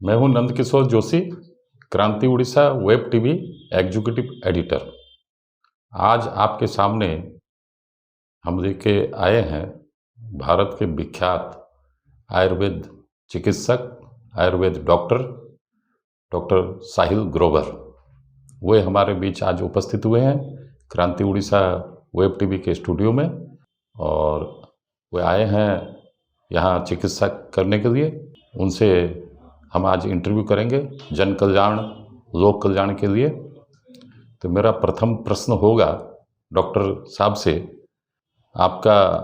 मैं हूं नंदकिशोर जोशी, क्रांति Orissa web TV executive editor. आज आपके सामने हम लेके आए हैं भारत के विख्यात आयुर्वेद चिकित्सक, आयुर्वेद डॉक्टर डॉक्टर साहिल ग्रोवर। वे हमारे बीच आज उपस्थित हुए हैं क्रांति उड़ीसा वेब टीवी के स्टूडियो में, और वे आए हैं यहाँ चिकित्सा करने के लिए। उनसे हम आज इंटरव्यू करेंगे जन कल्याण, लोक कल्याण के लिए। तो मेरा प्रथम प्रश्न होगा डॉक्टर साहब से, आपका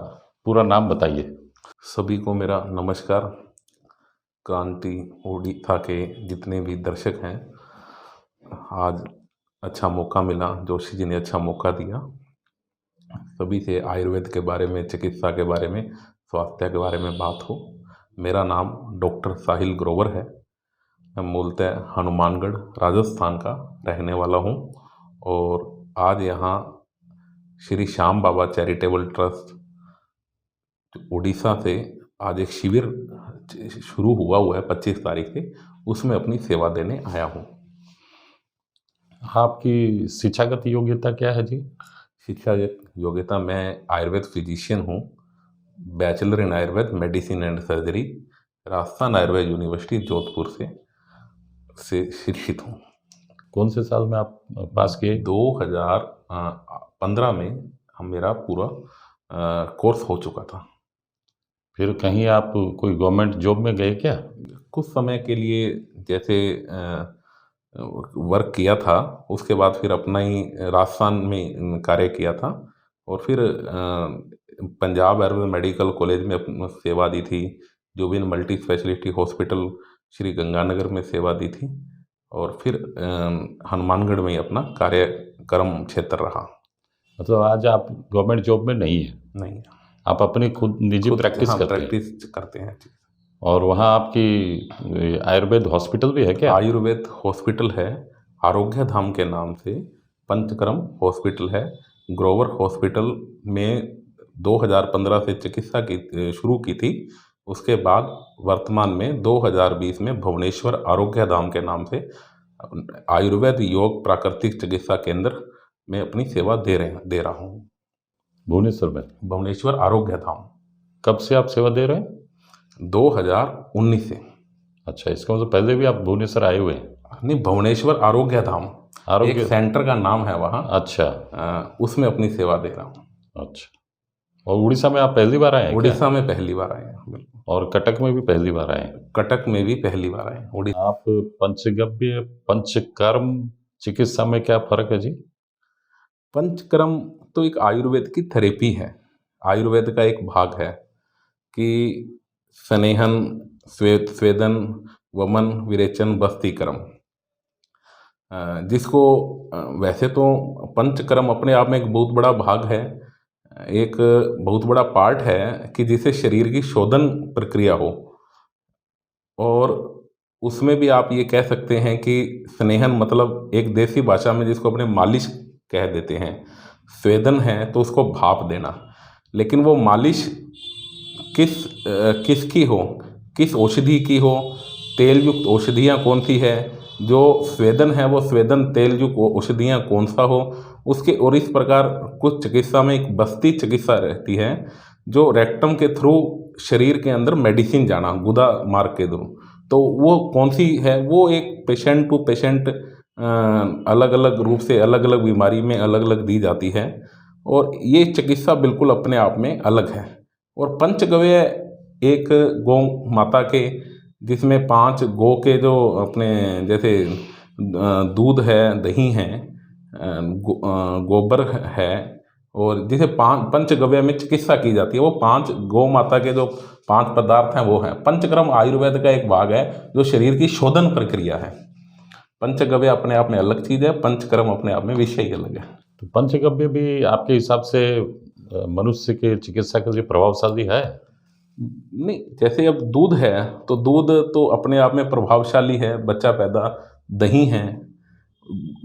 पूरा नाम बताइए। सभी को मेरा नमस्कार। क्रांति उड़ीसा के जितने भी दर्शक हैं, आज अच्छा मौका मिला, जोशी जी ने अच्छा मौका दिया सभी से आयुर्वेद के बारे में, चिकित्सा के बारे में, स्वास्थ्य के बारे में बात हो। मेरा नाम डॉक्टर साहिल ग्रोवर है। मैं मूलतः हनुमानगढ़ राजस्थान का रहने वाला हूँ और आज यहाँ श्री श्याम बाबा चैरिटेबल ट्रस्ट उड़ीसा से आज एक शिविर शुरू हुआ है 25 तारीख से, उसमें अपनी सेवा देने आया हूँ। आपकी शिक्षागत योग्यता क्या है जी? शिक्षा योग्यता, मैं आयुर्वेद फिजिशियन हूँ, bachelor in Ayurveda medicine and surgery, Rajasthan Ayurveda university Jodhpur से शिक्षित हूँ। कौन से साल में आप पास किए? 2015 में मेरा पूरा कोर्स हो चुका था। फिर कहीं आप कोई गवर्नमेंट जॉब में गए क्या? कुछ समय के लिए जैसे वर्क किया था, उसके बाद फिर अपना ही राजस्थान में कार्य किया था और फिर पंजाब आयुर्वेद मेडिकल कॉलेज में अपनी सेवा दी थी। Zubin multi speciality hospital Shri Ganganagar में सेवा दी थी और फिर हनुमानगढ़ में ही अपना कार्यक्रम क्षेत्र रहा। मतलब आज आप गवर्नमेंट जॉब में नहीं है? नहीं, आप अपनी खुद निजी प्रैक्टिस करते हैं। और वहाँ आपकी आयुर्वेद हॉस्पिटल भी है क्या? आयुर्वेद हॉस्पिटल है, आरोग्य धाम के नाम से पंचक्रम हॉस्पिटल है। ग्रोवर हॉस्पिटल में 2015 से चिकित्सा की शुरू की थी। उसके बाद वर्तमान में 2020 में भुवनेश्वर आरोग्य धाम के नाम से आयुर्वेद योग प्राकृतिक चिकित्सा केंद्र में अपनी सेवा दे रहा हूँ। भुवनेश्वर में? भुवनेश्वर आरोग्य धाम। कब से आप सेवा दे रहे हैं? 2019 से। अच्छा, इसका मतलब पहले भी आप भुवनेश्वर आए हुए हैं? नहीं, भुवनेश्वर आरोग्य धाम एक सेंटर का नाम है वहाँ। अच्छा, उसमें अपनी सेवा दे रहा हूँ। अच्छा, और उड़ीसा में आप पहली बार आए हैं? उड़ीसा में पहली बार आए हैं, बिल्कुल। और कटक में भी पहली बार आए हैं? कटक में भी पहली बार आए हैं। आप पंचगव्य पंचकर्म चिकित्सा में क्या फर्क है जी? पंचकर्म तो एक आयुर्वेद की थेरेपी है, आयुर्वेद का एक भाग है कि स्नेहन, स्वेदन, वमन, विरेचन, बस्तीकर्म, जिसको वैसे तो पंचकर्म अपने आप में एक बहुत बड़ा भाग है, एक बहुत बड़ा पार्ट है कि जिसे शरीर की शोधन प्रक्रिया हो। और उसमें भी आप ये कह सकते हैं कि स्नेहन मतलब एक देसी भाषा में जिसको अपने मालिश कह देते हैं, स्वेदन है तो उसको भाप देना। लेकिन वो मालिश किसकी हो, किस औषधि की हो, तेल युक्त औषधियाँ कौन सी है, जो स्वेदन है वो स्वेदन तेल युक्त औषधियाँ कौन सा हो उसके। और इस प्रकार कुछ चिकित्सा में एक बस्ती चिकित्सा रहती है जो रेक्टम के थ्रू शरीर के अंदर मेडिसिन जाना, गुदा मार्ग के थ्रू, तो वो कौन सी है, वो एक पेशेंट टू पेशेंट अलग अलग रूप से अलग अलग बीमारी में अलग अलग दी जाती है। और ये चिकित्सा बिल्कुल अपने आप में अलग है। और पंचगव्य एक गौ माता के, जिसमें 5 गौ के जो अपने जैसे दूध है, दही है, गोबर है, और जिसे पंचगव्य में चिकित्सा की जाती है, वो 5 गौ माता के जो 5 पदार्थ हैं वो हैं। पंचकर्म आयुर्वेद का एक भाग है जो शरीर की शोधन प्रक्रिया है। पंचगव्य अपने आप में अलग चीज़ है, पंचकर्म अपने आप में विषय अलग है। तो पंचगव्य भी आपके हिसाब से मनुष्य के चिकित्सा के लिए प्रभावशाली है? नहीं, जैसे अब दूध है तो दूध तो अपने आप में प्रभावशाली है, बच्चा पैदा, दही है,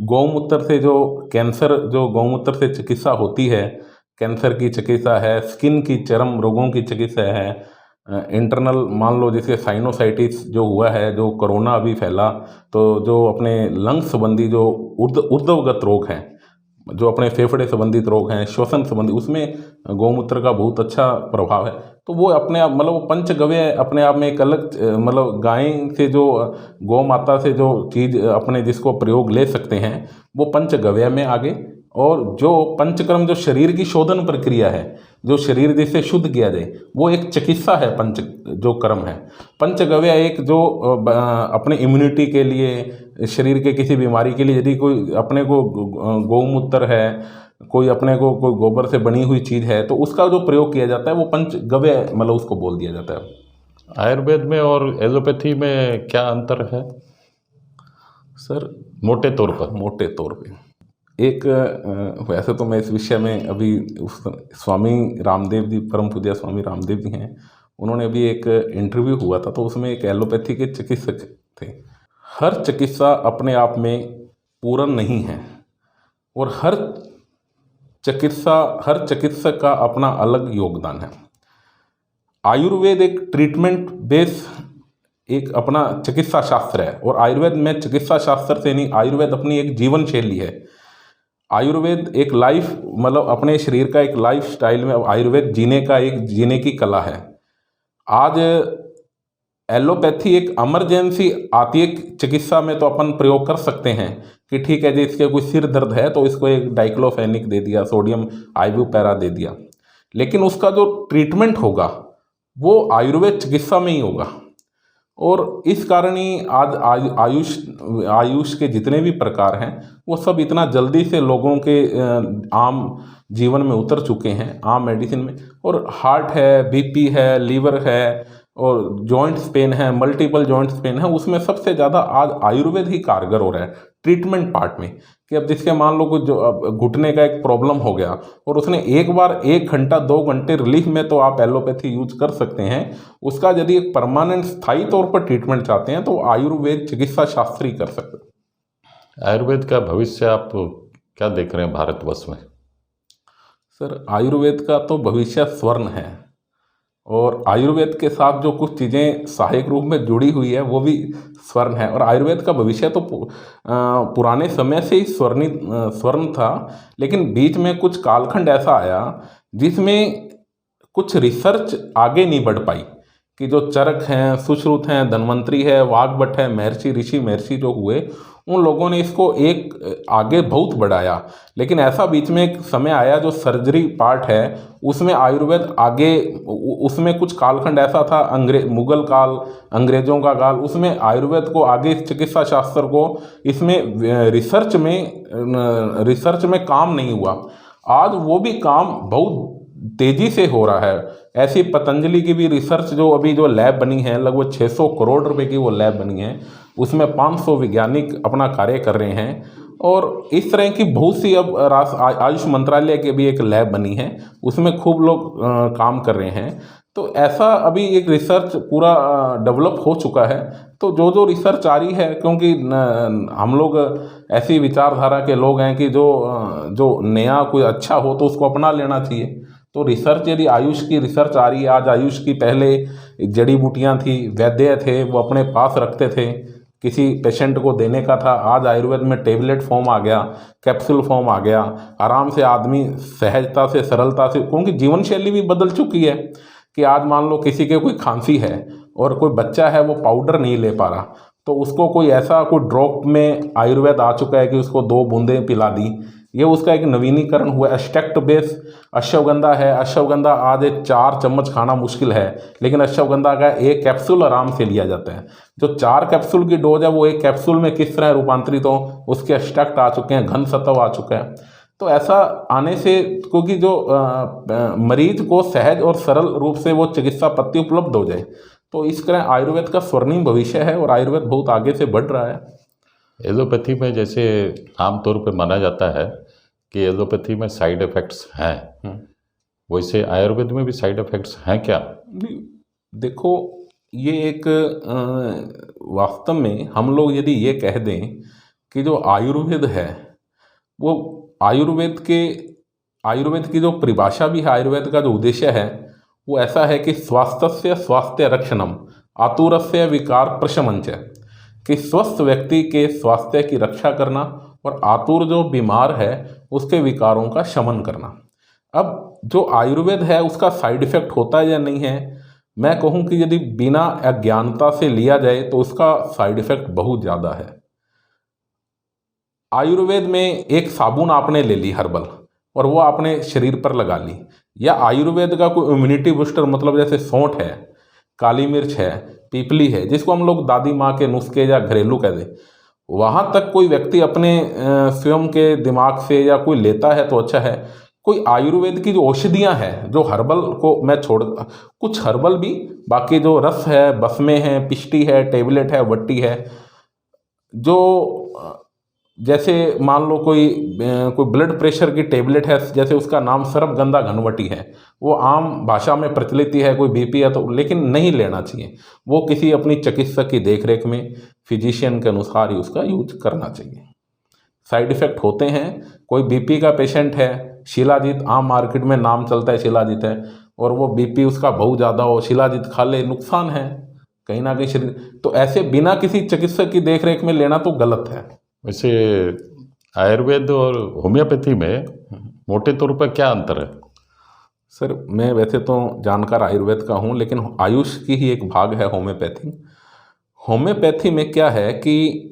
गौमूत्र से जो कैंसर, जो गौमूत्र से चिकित्सा होती है, कैंसर की चिकित्सा है, स्किन की, चर्म रोगों की चिकित्सा है, इंटरनल मान लो जैसे साइनोसाइटिस जो हुआ है, जो कोरोना अभी फैला, तो जो अपने लंग्स संबंधी जो ऊर्ध्वगत रोग हैं, जो अपने फेफड़े संबंधित रोग हैं, श्वसन संबंधी, उसमें गौमूत्र का बहुत अच्छा प्रभाव है। तो वो अपने आप मतलब वो पंचगव्य अपने आप में एक अलग मतलब गाय से जो गौ माता से जो चीज़ अपने जिसको प्रयोग ले सकते हैं वो पंचगव्य में आगे। और जो पंचकर्म जो शरीर की शोधन प्रक्रिया है, जो शरीर जिससे शुद्ध किया जाए, वो एक चिकित्सा है। पंच जो कर्म है, पंचगव्य एक जो अपने इम्यूनिटी के लिए, शरीर के किसी बीमारी के लिए, यदि कोई अपने को गौमूत्र है, कोई अपने को कोई गोबर से बनी हुई चीज़ है, तो उसका जो प्रयोग किया जाता है वो पंचगव्य मतलब उसको बोल दिया जाता है। आयुर्वेद में और एलोपैथी में क्या अंतर है सर मोटे तौर पर? मोटे तौर पे एक वैसे तो मैं इस विषय में अभी स्वामी रामदेव जी, परम पूज्य स्वामी रामदेव जी हैं, उन्होंने अभी एक इंटरव्यू हुआ था, तो उसमें एक एलोपैथी के चिकित्सक थे। हर चिकित्सा अपने आप में पूर्ण नहीं है और हर चिकित्सक का अपना अलग योगदान है। आयुर्वेद एक ट्रीटमेंट बेस एक अपना चिकित्सा शास्त्र है, और आयुर्वेद में चिकित्सा शास्त्र से नहीं, आयुर्वेद अपनी एक जीवन शैली है। आयुर्वेद एक लाइफ मतलब अपने शरीर का एक लाइफ स्टाइल में आयुर्वेद जीने की कला है। आज एलोपैथी एक इमरजेंसी आती है चिकित्सा में, तो अपन प्रयोग कर सकते हैं कि ठीक है जी, इसके कोई सिर दर्द है तो इसको एक डाइक्लोफेनिक दे दिया, सोडियम आइबुपेरा दे दिया, लेकिन उसका जो ट्रीटमेंट होगा वो आयुर्वेद चिकित्सा में ही होगा। और इस कारण ही आज आयुष के जितने भी प्रकार हैं वो सब इतना जल्दी से लोगों के आम जीवन में उतर चुके हैं, आम मेडिसिन में। और हार्ट है, बीपी है, लीवर है और जॉइंट्स पेन है, मल्टीपल जॉइंट्स पेन है, उसमें सबसे ज़्यादा आज आयुर्वेद ही कारगर हो रहा है ट्रीटमेंट पार्ट में। कि अब जिसके मान लो कुछ जो अब घुटने का एक प्रॉब्लम हो गया और उसने एक बार 1 घंटा 2 घंटे रिलीफ में, तो आप एलोपैथी यूज कर सकते हैं। उसका यदि एक परमानेंट स्थायी तौर पर ट्रीटमेंट चाहते हैं तो आयुर्वेद चिकित्सा शास्त्र ही कर सकते हैं। आयुर्वेद का भविष्य आप क्या देख रहे हैं भारतवर्ष में? सर आयुर्वेद का तो भविष्य स्वर्ण है, और आयुर्वेद के साथ जो कुछ चीज़ें सहायक रूप में जुड़ी हुई है वो भी स्वर्ण है। और आयुर्वेद का भविष्य तो पुराने समय से ही स्वर्ण था, लेकिन बीच में कुछ कालखंड ऐसा आया जिसमें कुछ रिसर्च आगे नहीं बढ़ पाई, कि जो चरक हैं, सुश्रुत हैं, धन्वंतरी है, वाग्भट है, महर्षि जो हुए, उन लोगों ने इसको एक आगे बहुत बढ़ाया। लेकिन ऐसा बीच में एक समय आया जो सर्जरी पार्ट है उसमें आयुर्वेद आगे, उसमें कुछ कालखंड ऐसा था, मुगल काल, अंग्रेजों का काल, उसमें आयुर्वेद को आगे चिकित्सा शास्त्र को इसमें रिसर्च में काम नहीं हुआ। आज वो भी काम बहुत तेजी से हो रहा है। ऐसी पतंजलि की भी रिसर्च जो लैब बनी है, लगभग 600 करोड़ रुपए की वो लैब बनी है, उसमें 500 वैज्ञानिक अपना कार्य कर रहे हैं। और इस तरह की बहुत सी अब आयुष मंत्रालय की भी एक लैब बनी है, उसमें खूब लोग काम कर रहे हैं। तो ऐसा अभी एक रिसर्च पूरा डेवलप हो चुका है। तो जो रिसर्च आ रही है, क्योंकि हम लोग ऐसी विचारधारा के लोग हैं कि जो नया कोई अच्छा हो तो उसको अपना लेना चाहिए। तो रिसर्च यदि आयुष की रिसर्च आ रही है, आज आयुष की पहले जड़ी बूटियां थी, वैद्य थे, वो अपने पास रखते थे, किसी पेशेंट को देने का था। आज आयुर्वेद में टेबलेट फॉर्म आ गया, कैप्सूल फॉर्म आ गया, आराम से आदमी सहजता से, सरलता से, क्योंकि जीवन शैली भी बदल चुकी है। कि आज मान लो किसी के कोई खांसी है और कोई बच्चा है वो पाउडर नहीं ले पा रहा, तो उसको कोई ऐसा कोई ड्रॉप में आयुर्वेद आ चुका है कि उसको 2 बूंदें पिला दी। ये उसका एक नवीनीकरण हुआ। एस्टेक्ट बेस अश्वगंधा है, अश्वगंधा आज 4 चम्मच खाना मुश्किल है, लेकिन अश्वगंधा का 1 कैप्सूल आराम से लिया जाता है। जो 4 कैप्सूल की डोज है वो 1 कैप्सूल में किस तरह रूपांतरित हो, उसके एक्सट्रैक्ट आ चुके हैं, घन सत्व आ चुका है। तो ऐसा आने से, क्योंकि जो मरीज को सहज और सरल रूप से वो चिकित्सा पत्ती उपलब्ध हो जाए, तो इस तरह आयुर्वेद का स्वर्णिम भविष्य है और आयुर्वेद बहुत आगे से बढ़ रहा है। एलोपैथी में जैसे आमतौर पर माना जाता है कि एलोपैथी में साइड इफ़ेक्ट्स हैं, वैसे आयुर्वेद में भी साइड इफ़ेक्ट्स हैं क्या? देखो, ये एक वास्तव में हम लोग यदि ये कह दें कि जो आयुर्वेद है वो आयुर्वेद की जो परिभाषा भी है, आयुर्वेद का जो उद्देश्य है वो ऐसा है कि स्वास्थ्य स्वास्थ्य रक्षणम आतुरस्य विकार प्रशमन च, कि स्वस्थ व्यक्ति के स्वास्थ्य की रक्षा करना और आतुर जो बीमार है उसके विकारों का शमन करना। अब जो आयुर्वेद है उसका साइड इफेक्ट होता है या नहीं है, मैं कहूँ कि यदि बिना अज्ञानता से लिया जाए तो उसका साइड इफेक्ट बहुत ज़्यादा है। आयुर्वेद में एक साबुन आपने ले ली हर्बल और वो आपने शरीर पर लगा ली, या आयुर्वेद का कोई इम्यूनिटी बूस्टर, मतलब जैसे सौंठ है, काली मिर्च है, पीपली है, जिसको हम लोग दादी माँ के नुस्खे या घरेलू कह दें, वहाँ तक कोई व्यक्ति अपने स्वयं के दिमाग से या कोई लेता है तो अच्छा है। कोई आयुर्वेद की जो औषधियाँ हैं, जो हर्बल को मैं छोड़, कुछ हर्बल भी, बाकी जो रस है, बसमे है, पिष्टी है, टेबलेट है, वट्टी है, जो जैसे मान लो कोई ब्लड प्रेशर की टेबलेट है, जैसे उसका नाम सर्पगंधा घनवटी है, वो आम भाषा में प्रचलित ही है, कोई बीपी है तो, लेकिन नहीं लेना चाहिए, वो किसी अपनी चिकित्सक की देखरेख में फिजिशियन के अनुसार ही उसका यूज करना चाहिए। साइड इफ़ेक्ट होते हैं। कोई बीपी का पेशेंट है, शिलाजीत आम मार्केट में नाम चलता है, शिलाजीत है, और वो बीपी उसका बहुत ज़्यादा हो, शिलाजीत खा ले, नुकसान है कहीं ना कहीं शरीर, तो ऐसे बिना किसी चिकित्सक की देखरेख में लेना तो गलत है। वैसे आयुर्वेद और होम्योपैथी में मोटे तौर पर क्या अंतर है? सर, मैं वैसे तो जानकार आयुर्वेद का हूँ, लेकिन आयुष की ही एक भाग है होम्योपैथी। होम्योपैथी में क्या है कि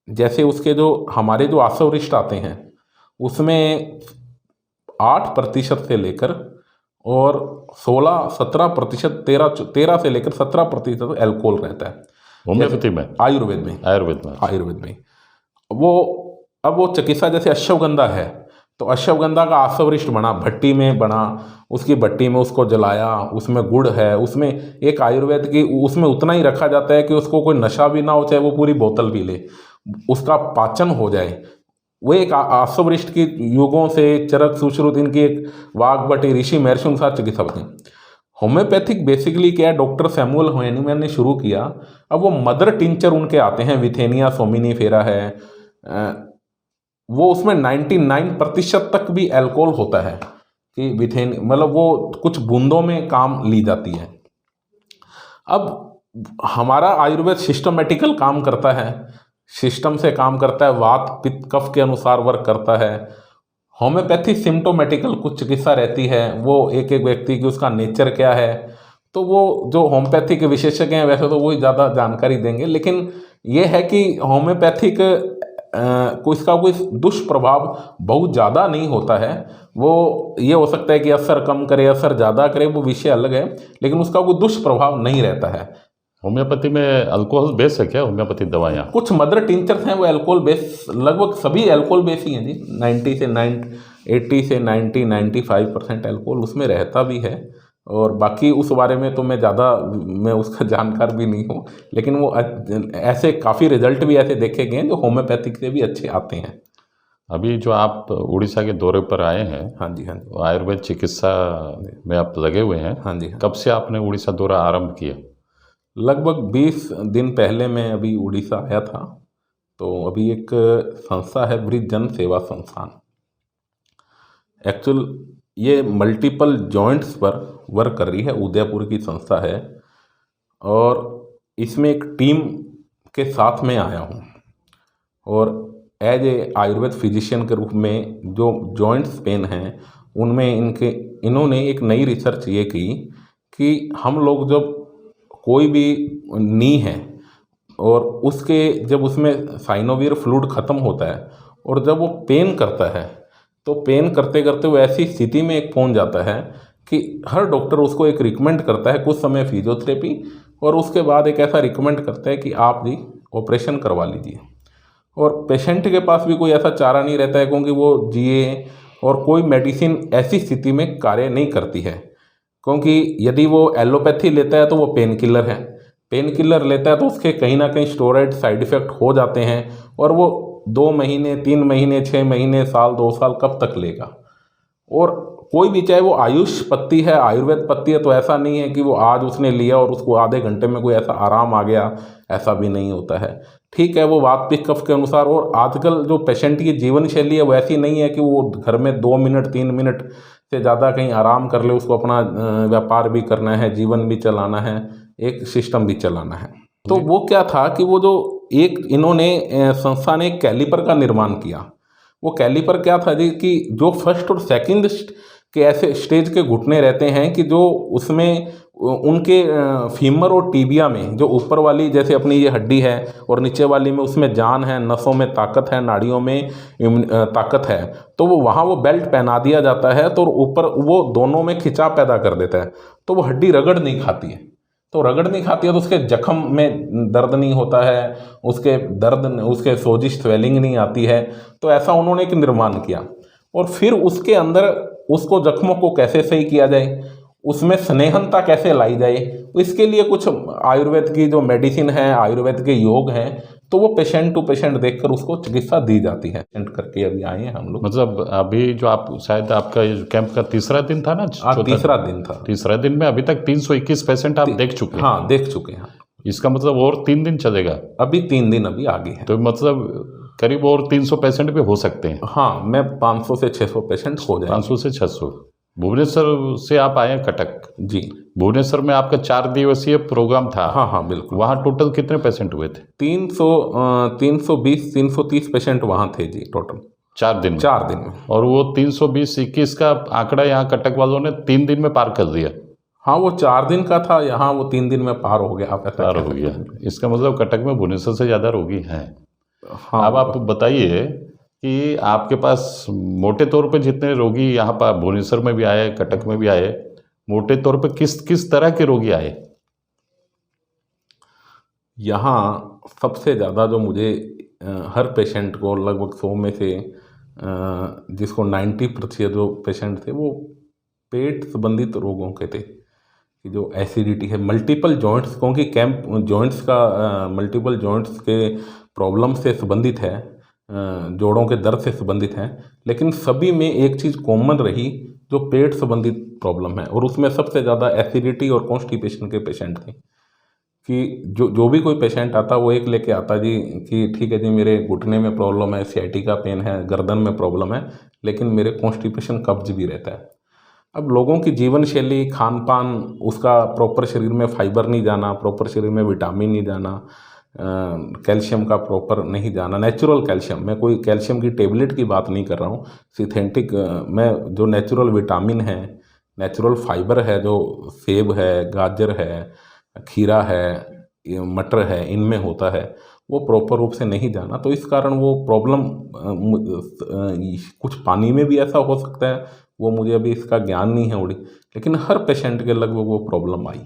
जैसे उसके जो हमारे जो आसवरिष्ट आते हैं उसमें 8% से लेकर और 16-17%, 13 से लेकर 17% एल्कोहल रहता है होम्योपैथी में? आयुर्वेद में। आयुर्वेद में अब वो चिकित्सा, जैसे अश्वगंधा है तो अश्वगंधा का आसवरिष्ट बना, भट्टी में बना, उसकी भट्टी में उसको जलाया, उसमें गुड़ है, उसमें एक आयुर्वेद की, उसमें उतना ही रखा जाता है कि उसको कोई नशा भी ना हो, चाहे वो पूरी बोतल पी ले, उसका पाचन हो जाए। वो एक आसवरिष्ट की युगों से चरक सुश्रुत, इनकी एक वाघभट्टी, ऋषि महर्षि के साथ चिकित्सा होती है। होम्योपैथिक बेसिकली क्या है, डॉक्टर सैमुअल हैनीमैन ने शुरू किया। अब वो मदर टिंचर उनके आते हैं, विथेनिया सोमिनीफेरा है, वो उसमें 99% तक भी अल्कोहल होता है, कि विथेन मतलब वो कुछ बूंदों में काम ली जाती है। अब हमारा आयुर्वेद सिस्टमेटिकल काम करता है, सिस्टम से काम करता है, वात पित्त कफ के अनुसार वर्क करता है। होम्योपैथी सिम्टोमेटिकल कुछ चिकित्सा रहती है, वो एक एक व्यक्ति की उसका नेचर क्या है, तो वो जो होम्योपैथी के विशेषज्ञ हैं वैसे तो वही ज़्यादा जानकारी देंगे, लेकिन ये है कि होम्योपैथिक इसका कोई दुष्प्रभाव बहुत ज़्यादा नहीं होता है। वो ये हो सकता है कि असर कम करे, असर ज़्यादा करे, वो विषय अलग है, लेकिन उसका कोई दुष्प्रभाव नहीं रहता है। होम्योपैथी में अल्कोहल बेस है क्या, होम्योपैथी दवाइयाँ? कुछ मदर टिंचर्स हैं वो अल्कोहल बेस, लगभग सभी अल्कोहल बेस ही हैं जी। 80 से 95% अल्कोहल उसमें रहता भी है, और बाकी उस बारे में तो मैं उसका जानकार भी नहीं हूँ, लेकिन वो ऐसे काफ़ी रिजल्ट भी ऐसे देखे गए हैं जो होम्योपैथिक से भी अच्छे आते हैं। अभी जो आप उड़ीसा के दौरे पर आए हैं, हाँ जी, आयुर्वेद चिकित्सा में आप लगे हुए हैं, हाँ जी। कब से आपने उड़ीसा दौरा आरंभ किया? लगभग 20 दिन पहले मैं अभी उड़ीसा आया था। तो अभी एक संस्था है वृद्ध जन सेवा संस्थान, एक्चुअल ये मल्टीपल जॉइंट्स पर वर्क कर रही है, उदयपुर की संस्था है, और इसमें एक टीम के साथ में आया हूँ, और एज ए आयुर्वेद फिजिशियन के रूप में जो जॉइंट्स पेन हैं उनमें इन्होंने एक नई रिसर्च ये की कि हम लोग जब कोई भी नी है और उसके जब उसमें साइनोवियर फ्लूइड ख़त्म होता है और जब वो पेन करता है, तो पेन करते करते वो ऐसी स्थिति में एक पहुंच जाता है कि हर डॉक्टर उसको एक रिकमेंड करता है कुछ समय फिजियोथेरेपी, और उसके बाद एक ऐसा रिकमेंड करता है कि आप जी ऑपरेशन करवा लीजिए। और पेशेंट के पास भी कोई ऐसा चारा नहीं रहता है, क्योंकि वो जिए, और कोई मेडिसिन ऐसी स्थिति में कार्य नहीं करती है, क्योंकि यदि वो एलोपैथी लेता है तो वो पेन किलर है, पेन किलर लेता है तो उसके कहीं ना कहीं स्टेरॉइड साइड इफ़ेक्ट हो जाते हैं, और वो 2 महीने, 3 महीने, 6 महीने, साल, 2 साल कब तक लेगा। और कोई भी, चाहे वो आयुष पत्ती है, आयुर्वेद पत्ती है, तो ऐसा नहीं है कि वो आज उसने लिया और उसको आधे घंटे में कोई ऐसा आराम आ गया, ऐसा भी नहीं होता है। ठीक है, वो वात कफ के अनुसार। और आजकल जो पेशेंट की जीवन शैली है वैसी नहीं है कि वो घर में 2 मिनट 3 मिनट से ज़्यादा कहीं आराम कर ले। उसको अपना व्यापार भी करना है, जीवन भी चलाना है, एक सिस्टम भी चलाना है। तो वो क्या था कि वो जो एक इन्होंने संस्था ने एक कैलिपर का निर्माण किया। वो कैलिपर क्या था जी कि जो फर्स्ट और सेकंड के ऐसे स्टेज के घुटने रहते हैं कि जो उसमें उनके फीमर और टीबिया में जो ऊपर वाली जैसे अपनी ये हड्डी है और नीचे वाली में उसमें जान है, नसों में ताकत है, नाड़ियों में ताकत है, तो वो वहाँ वो बेल्ट पहना दिया जाता है तो ऊपर वो दोनों में खिंचाव पैदा कर देता है, तो वो हड्डी रगड़ नहीं खाती है। तो रगड़ नहीं खाती है तो उसके जख्म में दर्द नहीं होता है, उसके सोजिश स्वेलिंग नहीं आती है। तो ऐसा उन्होंने एक निर्माण किया। और फिर उसके अंदर उसको जख्मों को कैसे सही किया जाए, उसमें स्नेहनता कैसे लाई जाए, इसके लिए कुछ आयुर्वेद की जो मेडिसिन है, आयुर्वेद के योग हैं, तो वो पेशेंट टू पेशेंट देखकर उसको चिकित्सा दी जाती है। पेशेंट करके अभी आए हैं हम लोग। मतलब अभी जो आप शायद आपका ये कैंप का तीसरा दिन था ना? तीसरा दिन था। तीसरा दिन में अभी तक 321 पेशेंट आप देख चुके हैं? हाँ, देख चुके हैं। इसका मतलब और 3 दिन चलेगा? अभी 3 दिन अभी आगे है। तो मतलब करीब और 300 पेशेंट भी हो सकते हैं? हाँ, मैं 500 से 600 पेशेंट हो जाए। 500 से 600। भुवनेश्वर से आप आए हैं कटक? जी। भुवनेश्वर में आपका 4 दिवसीय प्रोग्राम था? हाँ हाँ बिल्कुल। वहाँ टोटल कितने पेशेंट हुए थे? 320 330 पेशेंट वहाँ थे जी टोटल। 4 दिन में? 4 दिन में। और वो 320-21 का आंकड़ा यहाँ कटक वालों ने 3 दिन में पार कर दिया? हाँ, वो 4 दिन का था, यहाँ वो 3 दिन में पार हो गया। आप ऐसा पार हो गया। इसका मतलब कटक में भुवनेश्वर से ज़्यादा रोगी हैं। हाँ। अब आप बताइए कि आपके पास मोटे तौर पे जितने रोगी यहाँ पर भुवनेश्वर में भी आए, कटक में भी आए, मोटे तौर पे किस किस तरह के रोगी आए? यहाँ सबसे ज़्यादा जो मुझे हर पेशेंट को लगभग 100 में से जिसको 90% जो पेशेंट थे वो पेट संबंधित रोगों के थे। कि जो एसिडिटी है, मल्टीपल जॉइंट्स, क्योंकि कैंप जॉइंट्स का मल्टीपल जॉइंट्स के प्रॉब्लम से संबंधित है, जोड़ों के दर्द से संबंधित हैं, लेकिन सभी में एक चीज़ कॉमन रही जो पेट संबंधित प्रॉब्लम है। और उसमें सबसे ज़्यादा एसिडिटी और कॉन्स्टिपेशन के पेशेंट थे। कि जो भी कोई पेशेंट आता वो एक लेके आता जी कि ठीक है जी, मेरे घुटने में प्रॉब्लम है, सियाटिका पेन है, गर्दन में प्रॉब्लम है, लेकिन मेरे कॉन्स्टिपेशन कब्ज भी रहता है। अब लोगों की जीवन शैली, खान पान, उसका प्रॉपर शरीर में फाइबर नहीं जाना, प्रॉपर शरीर में विटामिन नहीं जाना, कैल्शियम का प्रॉपर नहीं जाना, नेचुरल कैल्शियम, मैं कोई कैल्शियम की टेबलेट की बात नहीं कर रहा हूँ, सिंथेटिक मैं जो नेचुरल विटामिन है, नेचुरल फाइबर है, जो सेब है, गाजर है, खीरा है, मटर है, इनमें होता है, वो प्रॉपर रूप से नहीं जाना। तो इस कारण वो प्रॉब्लम कुछ पानी में भी ऐसा हो सकता है, वो मुझे अभी इसका ज्ञान नहीं है उड़ी, लेकिन हर पेशेंट के लगभग वो प्रॉब्लम आई।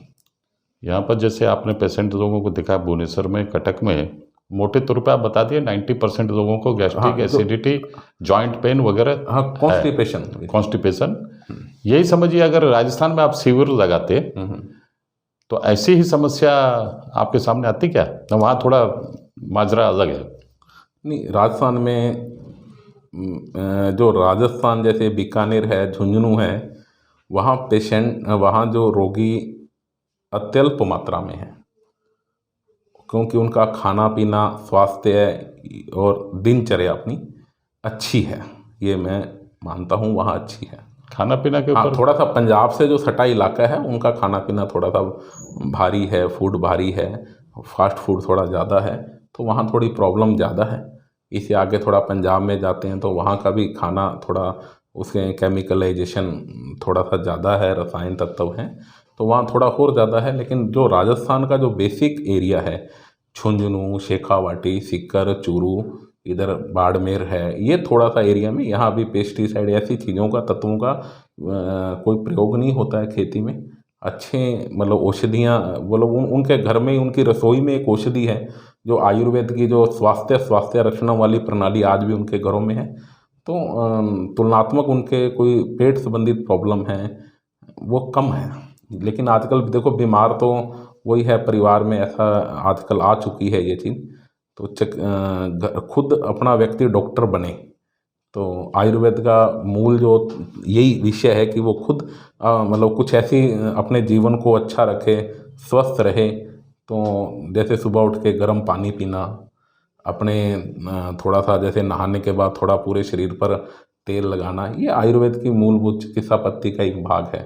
यहाँ पर जैसे आपने पेशेंट लोगों को दिखा भुवनेश्वर में, कटक में, मोटे तौर पे आप बता दिए 90% लोगों को गैस्ट्रिक एसिडिटी, जॉइंट पेन वगैरह, हाँ, कॉन्स्टिपेशन। यही समझिए अगर राजस्थान में आप शिविर लगाते तो ऐसी ही समस्या आपके सामने आती क्या? तो वहाँ थोड़ा माजरा अलग है। नहीं, राजस्थान में जो राजस्थान जैसे बीकानेर है, झुंझुनू है, वहाँ जो रोगी अत्यल्प मात्रा में है, क्योंकि उनका खाना पीना, स्वास्थ्य और दिनचर्या अपनी अच्छी है, ये मैं मानता हूँ, वहाँ अच्छी है। खाना पीना के ऊपर थोड़ा सा पंजाब से जो सटा इलाका है उनका खाना पीना थोड़ा सा भारी है, फूड भारी है, फास्ट फूड थोड़ा ज़्यादा है, तो वहाँ थोड़ी प्रॉब्लम ज़्यादा है। इससे आगे थोड़ा पंजाब में जाते हैं तो वहाँ का भी खाना थोड़ा, उसके केमिकलाइजेशन थोड़ा सा ज़्यादा है, रसायन तत्व हैं, तो वहाँ थोड़ा और ज़्यादा है। लेकिन जो राजस्थान का जो बेसिक एरिया है, झुंझुनू, शेखावाटी, सीकर, चूरू, इधर बाड़मेर है, ये थोड़ा सा एरिया में यहाँ भी पेस्टिसाइड ऐसी चीज़ों का, तत्वों का कोई प्रयोग नहीं होता है खेती में। अच्छे मतलब औषधियाँ, मतलब उनके घर में, उनकी रसोई में एक औषधि है जो आयुर्वेद की जो स्वास्थ्य रक्षण वाली प्रणाली आज भी उनके घरों में है। तो तुलनात्मक उनके कोई पेट संबंधित प्रॉब्लम है वो कम है। लेकिन आजकल देखो बीमार तो वही है, परिवार में ऐसा आजकल आ चुकी है ये चीज़। तो खुद अपना व्यक्ति डॉक्टर बने, तो आयुर्वेद का मूल जो यही विषय है कि वो खुद मतलब कुछ ऐसी अपने जीवन को अच्छा रखे, स्वस्थ रहे। तो जैसे सुबह उठ के गर्म पानी पीना, अपने थोड़ा सा जैसे नहाने के बाद थोड़ा पूरे शरीर पर तेल लगाना, ये आयुर्वेद की मूलभूत चिकित्सा पद्धति का एक भाग है।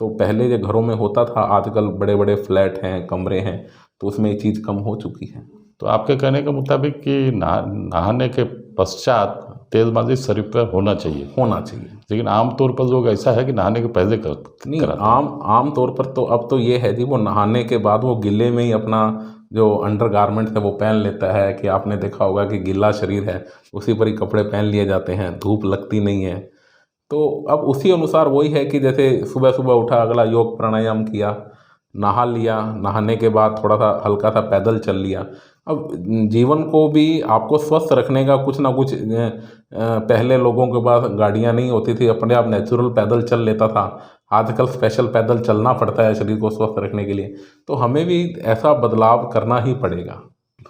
तो पहले जो घरों में होता था, आजकल बड़े बड़े फ्लैट हैं, कमरे हैं, तो उसमें ये चीज़ कम हो चुकी है। तो आपके कहने के मुताबिक कि नहाने के पश्चात तेल मालिश शरीर पर होना चाहिए, लेकिन आमतौर पर लोग ऐसा है कि नहाने के पहले नहीं, कराते हैं। आम तौर पर तो अब तो ये है जी, वो नहाने के बाद वो गिले में ही अपना जो अंडर गारमेंट्स है वो पहन लेता है। कि आपने देखा होगा कि गीला शरीर है, उसी पर ही कपड़े पहन लिए जाते हैं, धूप लगती नहीं है। तो अब उसी अनुसार वही है कि जैसे सुबह सुबह उठा, अगला योग प्राणायाम किया, नहा लिया, नहाने के बाद थोड़ा सा हल्का सा पैदल चल लिया। अब जीवन को भी आपको स्वस्थ रखने का कुछ ना कुछ, पहले लोगों के पास गाड़ियां नहीं होती थी, अपने आप नेचुरल पैदल चल लेता था। आजकल स्पेशल पैदल चलना पड़ता है शरीर को स्वस्थ रखने के लिए। तो हमें भी ऐसा बदलाव करना ही पड़ेगा।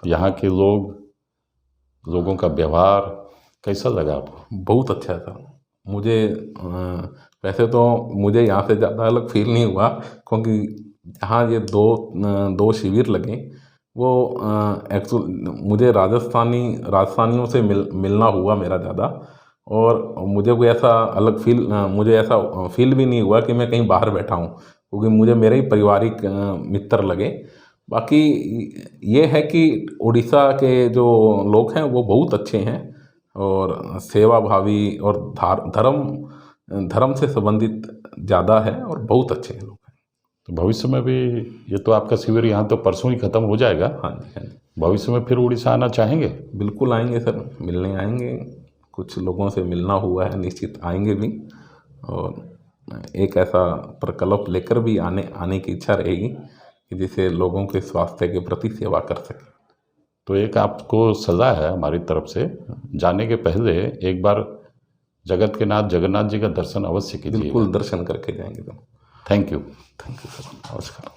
यहाँ के लोगों का व्यवहार कैसा लगा आपको? बहुत अच्छा था मुझे। वैसे तो मुझे यहाँ से ज़्यादा अलग फील नहीं हुआ, क्योंकि यहाँ ये दो शिविर लगे, वो एक्चुअल मुझे राजस्थानियों से मिलना हुआ मेरा ज़्यादा। और मुझे कोई ऐसा अलग मुझे ऐसा फील भी नहीं हुआ कि मैं कहीं बाहर बैठा हूँ, क्योंकि मुझे मेरे ही पारिवारिक मित्र लगे। बाकी ये है कि उड़ीसा के जो लोग हैं वो बहुत अच्छे हैं, और सेवा भावी और धर्म से संबंधित ज़्यादा है, और बहुत अच्छे हैं लोग। तो भविष्य में भी, ये तो आपका शिविर यहाँ तो परसों ही खत्म हो जाएगा। हाँ जी, हाँ जी। भविष्य में फिर उड़ीसा आना चाहेंगे? बिल्कुल आएंगे सर, मिलने आएंगे। कुछ लोगों से मिलना हुआ है, निश्चित आएंगे भी। और एक ऐसा प्रकल्प लेकर भी आने की इच्छा रहेगी कि जिससे लोगों के स्वास्थ्य के प्रति सेवा कर सके। तो एक आपको सलाह है हमारी तरफ से, जाने के पहले एक बार जगत के नाथ जगन्नाथ जी का दर्शन अवश्य कीजिए। बिल्कुल दर्शन करके जाएंगे। तो थैंक यू सर, नमस्कार।